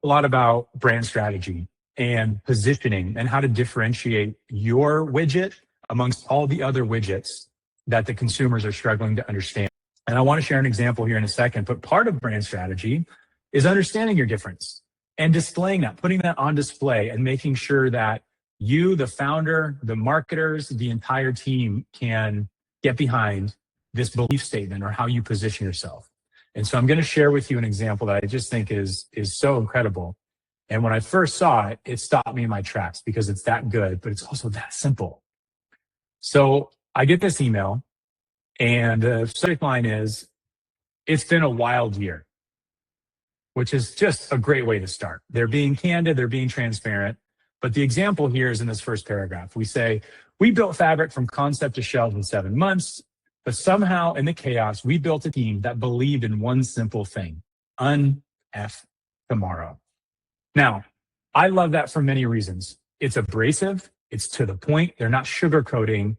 a lot about brand strategy and positioning and how to differentiate your widget amongst all the other widgets that the consumers are struggling to understand. And I want to share an example here in a second, but part of brand strategy is understanding your difference and displaying that, putting that on display and making sure that you, the founder, the marketers, the entire team can get behind this belief statement or how you position yourself. And so I'm going to share with you an example that I just think is so incredible. And when I first saw it, it stopped me in my tracks because it's that good, but it's also that simple. So I get this email and the subject line is, "It's been a wild year," which is just a great way to start. They're being candid, they're being transparent. But the example here is in this first paragraph. We say, "We built fabric from concept to shelves in 7 months. But somehow in the chaos, we built a team that believed in one simple thing: un-F tomorrow." Now, I love that for many reasons. It's abrasive, it's to the point, they're not sugarcoating,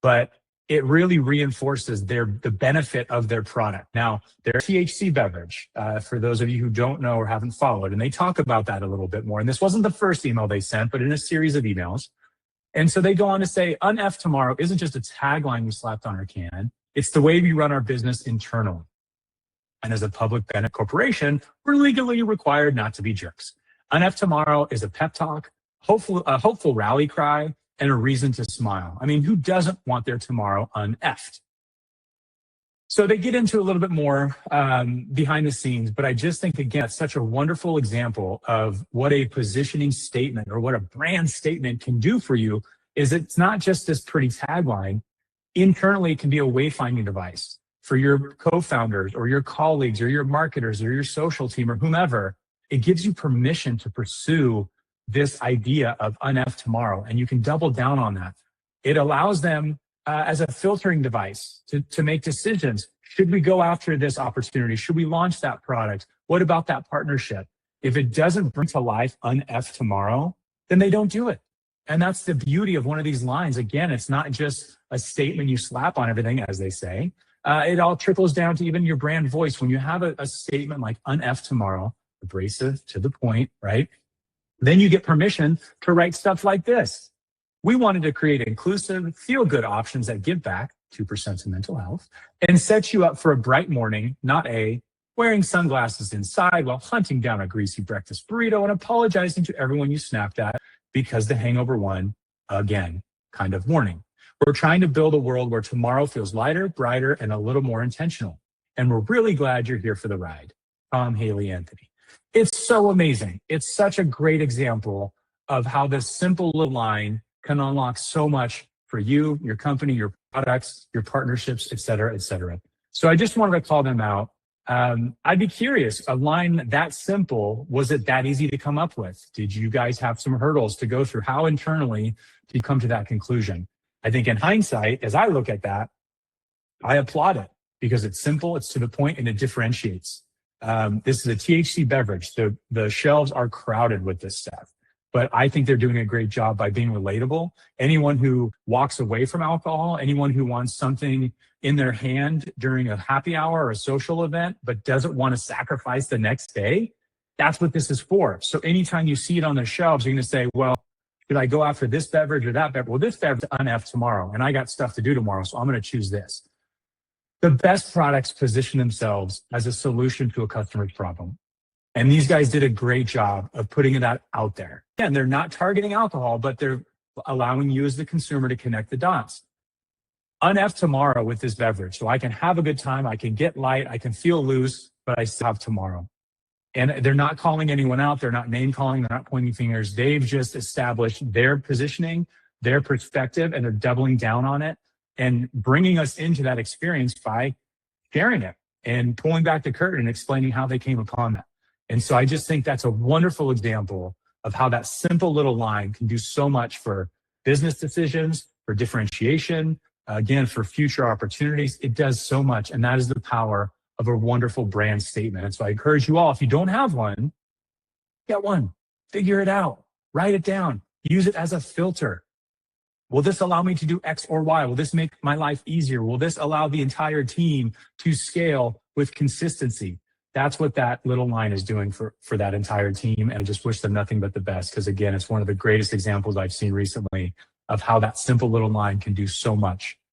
but it really reinforces the benefit of their product. Now, they're a THC beverage, for those of you who don't know or haven't followed, and they talk about that a little bit more. And this wasn't the first email they sent, but in a series of emails. And so they go on to say, "Un-F tomorrow" isn't just a tagline we slapped on our can. It's the way we run our business internally. And as a public benefit corporation, we're legally required not to be jerks. Un-F tomorrow is a pep talk, a hopeful rally cry, and a reason to smile. I mean, who doesn't want their tomorrow un-F'd? So they get into a little bit more behind the scenes, but I just think, again, it's such a wonderful example of what a positioning statement or what a brand statement can do for you. Is it's not just this pretty tagline. Internally, it can be a wayfinding device for your co-founders or your colleagues or your marketers or your social team or whomever. It gives you permission to pursue this idea of un-F tomorrow, and you can double down on that. It allows them as a filtering device to make decisions. Should we go after this opportunity? Should we launch that product? What about that partnership? If it doesn't bring to life un-F tomorrow, then they don't do it. And that's the beauty of one of these lines. Again, it's not just a statement you slap on everything, as they say. It all trickles down to even your brand voice. When you have a statement like un-F tomorrow, abrasive, to the point, right? Then you get permission to write stuff like this. "We wanted to create inclusive, feel-good options that give back 2% to mental health and set you up for a bright morning, not a wearing sunglasses inside while hunting down a greasy breakfast burrito and apologizing to everyone you snapped at because the hangover won again kind of morning. We're trying to build a world where tomorrow feels lighter, brighter, and a little more intentional. And we're really glad you're here for the ride. Tom, Haley, Anthony." It's so amazing. It's such a great example of how this simple little line can unlock so much for you, your company, your products, your partnerships, et cetera, et cetera. So I just wanted to call them out. I'd be curious, a line that simple, was it that easy to come up with? Did you guys have some hurdles to go through? How internally did you come to that conclusion? I think in hindsight, as I look at that, I applaud it because it's simple, it's to the point, and it differentiates. This is a THC beverage. The shelves are crowded with this stuff. But I think they're doing a great job by being relatable. Anyone who walks away from alcohol, anyone who wants something in their hand during a happy hour or a social event, but doesn't want to sacrifice the next day, that's what this is for. So anytime you see it on the shelves, you're going to say, well, should I go after this beverage or that beverage? Well, this beverage is un-F tomorrow, and I got stuff to do tomorrow, so I'm going to choose this. The best products position themselves as a solution to a customer's problem. And these guys did a great job of putting that out there. Again, they're not targeting alcohol, but they're allowing you as the consumer to connect the dots. Un-F tomorrow with this beverage. So I can have a good time, I can get light, I can feel loose, but I still have tomorrow. And they're not calling anyone out, they're not name calling, they're not pointing fingers. They've just established their positioning, their perspective, and they're doubling down on it and bringing us into that experience by sharing it and pulling back the curtain and explaining how they came upon that. And so I just think that's a wonderful example of how that simple little line can do so much for business decisions, for differentiation, again, for future opportunities. It does so much. And that is the power of a wonderful brand statement. And so I encourage you all, if you don't have one, get one, figure it out, write it down, use it as a filter. Will this allow me to do X or Y? Will this make my life easier? Will this allow the entire team to scale with consistency? That's what that little line is doing for that entire team. And I just wish them nothing but the best. Because again, it's one of the greatest examples I've seen recently of how that simple little line can do so much